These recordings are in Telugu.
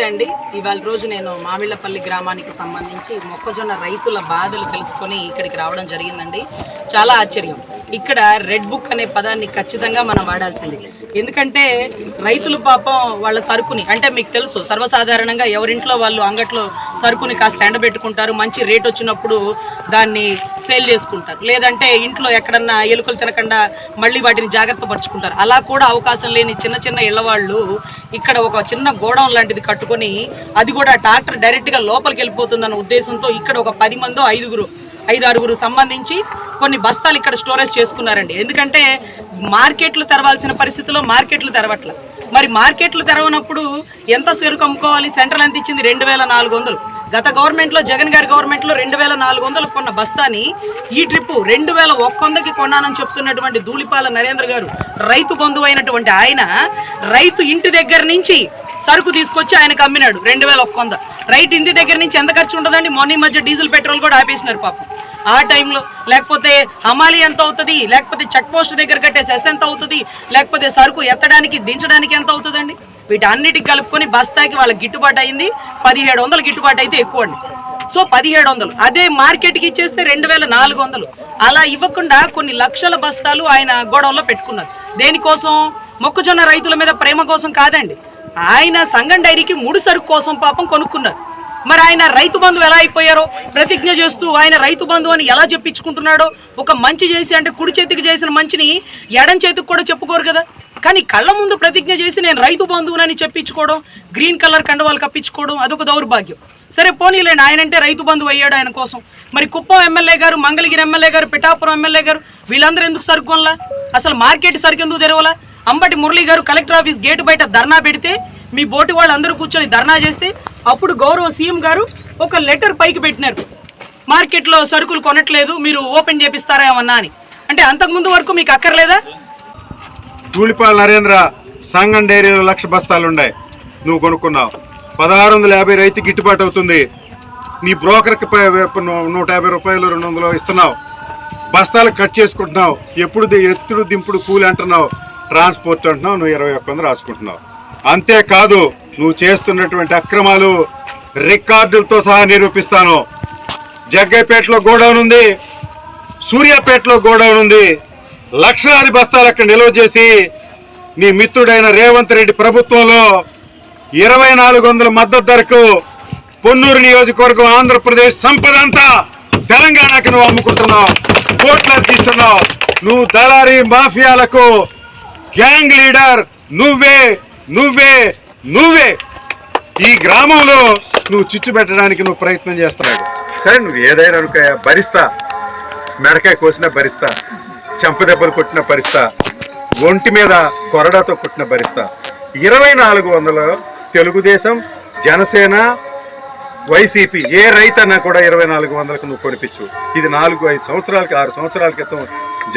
నమస్తే అండి. ఇవాళ రోజు నేను మామిళ్ళపల్లి గ్రామానికి సంబంధించి మొక్కజొన్న రైతుల బాధలు తెలుసుకొని ఇక్కడికి రావడం జరిగిందండి. చాలా ఆశ్చర్యం. ఇక్కడ రెడ్ బుక్ అనే పదాన్ని ఖచ్చితంగా మనం వాడాల్సింది. ఎందుకంటే రైతులు పాపం వాళ్ళ సరుకుని, అంటే మీకు తెలుసు సర్వసాధారణంగా ఎవరింట్లో వాళ్ళు అంగట్లో సరుకుని కాస్త ఎండబెట్టుకుంటారు, మంచి రేట్ వచ్చినప్పుడు దాన్ని సేల్ చేసుకుంటారు, లేదంటే ఇంట్లో ఎక్కడన్నా ఎలుకలు తినకుండా మళ్ళీ వాటిని జాగ్రత్త పరుచుకుంటారు. అలా కూడా అవకాశం లేని చిన్న చిన్న ఇళ్లవాళ్ళు ఇక్కడ ఒక చిన్న గోడౌన్ లాంటిది కట్టుకొని, అది కూడా ట్రాక్టర్ డైరెక్ట్గా లోపలికి వెళ్ళిపోతుందన్న ఉద్దేశంతో ఇక్కడ ఒక 10 మందో 5-6 సంబంధించి కొన్ని బస్తాలు ఇక్కడ స్టోరేజ్ చేసుకున్నారండి. ఎందుకంటే మార్కెట్లు తెరవాల్సిన పరిస్థితిలో మార్కెట్లు తెరవట్ల. మరి మార్కెట్లు తెరవనప్పుడు ఎంత సరుకు అమ్ముకోవాలి? సెంట్రల్ ఎంత ఇచ్చింది? 2400. గత గవర్నమెంట్లో, జగన్ గారి గవర్నమెంట్లో 2400 కొన్న బస్తాని ఈ ట్రిప్పు 2100కి కొన్నానని చెప్తున్నటువంటి ధూళిపాల నరేంద్ర గారు, రైతు బంధువు అయినటువంటి ఆయన, రైతు ఇంటి దగ్గర నుంచి సరుకు తీసుకొచ్చి ఆయనకు అమ్మినాడు 2100. రైతు ఇంటి దగ్గర నుంచి ఎంత ఖర్చు ఉంటుందండి? మొన్న మధ్య డీజిల్ పెట్రోల్ కూడా ఆపేసినారు పాపం ఆ టైంలో. లేకపోతే హమాలి ఎంత అవుతుంది, లేకపోతే చెక్ పోస్ట్ దగ్గర కట్టే సెస్ ఎంత అవుతుంది, లేకపోతే సరుకు ఎత్తడానికి దించడానికి ఎంత అవుతుందండి? వీటన్నిటికి కలుపుకొని బస్తాకి వాళ్ళకి గిట్టుబాటు అయింది 1700. గిట్టుబాటు అయితే ఎక్కువ అండి. సో 1700. అదే మార్కెట్కి ఇచ్చేస్తే 2400. అలా ఇవ్వకుండా కొన్ని లక్షల బస్తాలు ఆయన గోడౌన్లో పెట్టుకున్నారు. దేనికోసం? మొక్కజొన్న రైతుల మీద ప్రేమ కోసం కాదండి. ఆయన సంగం డైరీకి ముడి సరుకు కోసం పాపం కొనుక్కున్నారు. మరి ఆయన రైతు బంధువు ఎలా అయిపోయారో, ప్రతిజ్ఞ చేస్తూ ఆయన రైతు బంధువు అని ఎలా చెప్పించుకుంటున్నాడో. ఒక మంచి చేసి, అంటే కుడి చేతికి చేసిన మంచిని ఎడం చేతికి కూడా చెప్పుకోరు కదా. కానీ కళ్ళ ముందు ప్రతిజ్ఞ చేసి నేను రైతు బంధువునని చెప్పించుకోవడం, గ్రీన్ కలర్ కండువాలు కప్పించుకోవడం, అదొక దౌర్భాగ్యం. సరే పోనీలేండి, ఆయనంటే రైతు బంధువు అయ్యాడు ఆయన కోసం. మరి కుప్పం ఎమ్మెల్యే గారు, మంగళగిరి ఎమ్మెల్యే గారు, పిఠాపురం ఎమ్మెల్యే గారు, వీళ్ళందరూ ఎందుకు సరుకు కొనలా? అసలు మార్కెట్ సరుకు ఎందుకు తెరవలా? అంబటి మురళి గారు కలెక్టర్ ఆఫీస్ గేటు బయట ధర్నా పెడితే, మీ బోటి వాళ్ళు అందరూ కూర్చొని ధర్నా చేస్తే, అప్పుడు గౌరవ సీఎం గారు ఒక లెటర్ పైకి పెట్టినారు, మార్కెట్లో సరుకులు కొనట్లేదు, మీరు ఓపెన్ చేపిస్తారా ఏమన్నా అని. అంటే అంతకుముందు వరకు మీకు అక్కర్లేదా? ధూళిపాల నరేంద్ర సంగం డైరీలో 1,00,000 బస్తాలు ఉన్నాయి, నువ్వు కొనుక్కున్నావు. 1650 రైతు గిట్టుబాటు అవుతుంది. నీ బ్రోకర్కి 150 రూపాయలు 200 ఇస్తున్నావు. బస్తాలు కట్ చేసుకుంటున్నావు. ఎప్పుడు ఎత్తుడు దింపుడు కూలి అంటున్నావు, ట్రాన్స్పోర్ట్ అంటున్నావు, నువ్వు 2100 రాసుకుంటున్నావు. అంతేకాదు, నువ్వు చేస్తున్నటువంటి అక్రమాలు రికార్డులతో సహా నిరూపిస్తాను. జగ్గైపేటలో గోడౌన్ ఉంది, సూర్యాపేటలో గోడౌన్ ఉంది. లక్షలాది బస్తాలు అక్కడ నిల్వ చేసి నీ మిత్రుడైన రేవంత్ రెడ్డి ప్రభుత్వంలో 2400 మద్దతు ధరకు పొన్నూరు నియోజకవర్గం ఆంధ్రప్రదేశ్ సంపద అంతా తెలంగాణకు నువ్వు అమ్ముకుంటున్నావు, కోట్లకు తీస్తున్నావు. నువ్వు దళారీ మాఫియాలకు గ్యాంగ్ లీడర్ నువ్వే నువ్వే నువ్వే. ఈ గ్రామంలో నువ్వు చిచ్చు పెట్టడానికి నువ్వు ప్రయత్నం చేస్తున్నావు. సరే, నువ్వు ఏదైనా భరిస్తా, మెడకాయ కోసినా భరిస్తా, చెంపదెబ్బలు కొట్టిన భరిస్తా, ఒంటి మీద కొరడాతో కొట్టిన భరిస్తా. 2400 తెలుగుదేశం, జనసేన, వైసీపీ ఏ రైతన్నా కూడా 2400కు నువ్వు కొనిపించు. ఇది 4-5 సంవత్సరాలకి 6 సంవత్సరాల క్రితం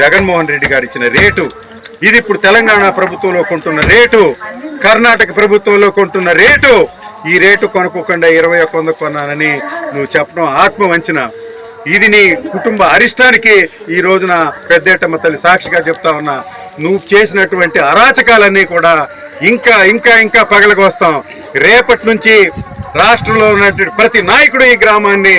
జగన్మోహన్ రెడ్డి గారు ఇచ్చిన రేటు. ఇది ఇప్పుడు తెలంగాణ ప్రభుత్వంలో కొంటున్న రేటు, కర్ణాటక ప్రభుత్వంలో కొంటున్న రేటు. ఈ రేటు కొనుక్కోకుండా 2100 కొన్నానని నువ్వు చెప్పడం ఆత్మవంచన. ఇది నీ కుటుంబ అరిష్టానికి ఈ రోజున పెద్దేటమ్మ తల్లి సాక్షిగా చెప్తా ఉన్నా. నువ్వు చేసినటువంటి అరాచకాలన్నీ కూడా ఇంకా ఇంకా ఇంకా పగలగొస్తాం. రేపటి నుంచి రాష్ట్రంలో ఉన్నటువంటి ప్రతి నాయకుడు ఈ గ్రామాన్ని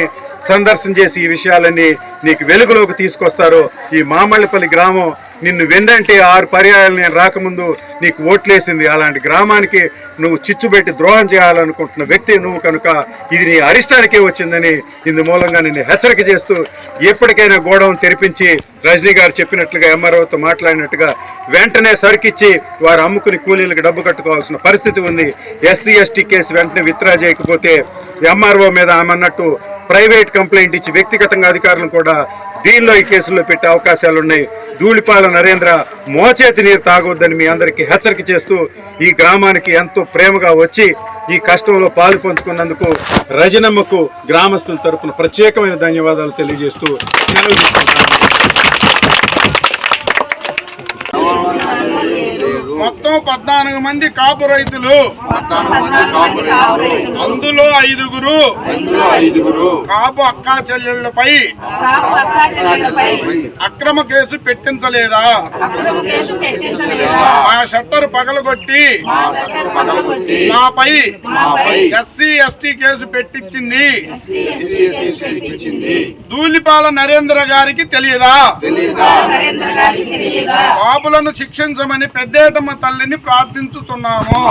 సందర్శన చేసి ఈ విషయాలన్నీ నీకు వెలుగులోకి తీసుకొస్తారు. ఈ మామళ్ళపల్లి గ్రామం నిన్ను వెందంటే 6 పర్యాయాలు నేను రాకముందు నీకు ఓట్లేసింది. అలాంటి గ్రామానికి నువ్వు చిచ్చుబెట్టి ద్రోహం చేయాలనుకుంటున్న వ్యక్తి నువ్వు కనుక ఇది నీ అరిష్టానికే వచ్చిందని ఇందు మూలంగా నిన్ను హెచ్చరిక చేస్తూ, ఎప్పటికైనా గోడౌన్ తెరిపించి రజనీ గారు చెప్పినట్లుగా ఎంఆర్ఓతో మాట్లాడినట్టుగా వెంటనే సరుకిచ్చి వారు అమ్ముకుని కూలీలకు డబ్బు కట్టుకోవాల్సిన పరిస్థితి ఉంది. ఎస్సీ ఎస్టీ కేసు వెంటనే విత్డ్రా చేయకపోతే ఎంఆర్ఓ మీద ఆమెన్నట్టు ప్రైవేట్ కంప్లైంట్ ఇచ్చి వ్యక్తిగతంగా అధికారులను కూడా దీనిలో ఈ కేసుల్లో పెట్టే అవకాశాలు ఉన్నాయి. ధూళిపాల నరేంద్ర మోచేతి నీరు తాగొద్దని మీ అందరికీ హెచ్చరిక చేస్తూ, ఈ గ్రామానికి ఎంతో ప్రేమగా వచ్చి ఈ కష్టంలో పాలు పంచుకున్నందుకు రజనమ్మకు గ్రామస్తుల తరపున ప్రత్యేకమైన ధన్యవాదాలు తెలియజేస్తూ సెలవు తీసుకుంటాను. మొత్తం 14 మంది కాపు రైతులు, అందులో ఐదుగురు కాపు అక్కా చెల్లెళ్లపై అక్రమ కేసు పెట్టించలేదా? మా షట్టర్ పగలగొట్టి మాపై ఎస్సీ ఎస్టీ కేసు పెట్టించింది ధూళిపాల నరేంద్ర గారికి తెలియదా? కాపులను శిక్షించమని పెద్దేటమ్మ తల్లిని ప్రార్థించుతున్నాము.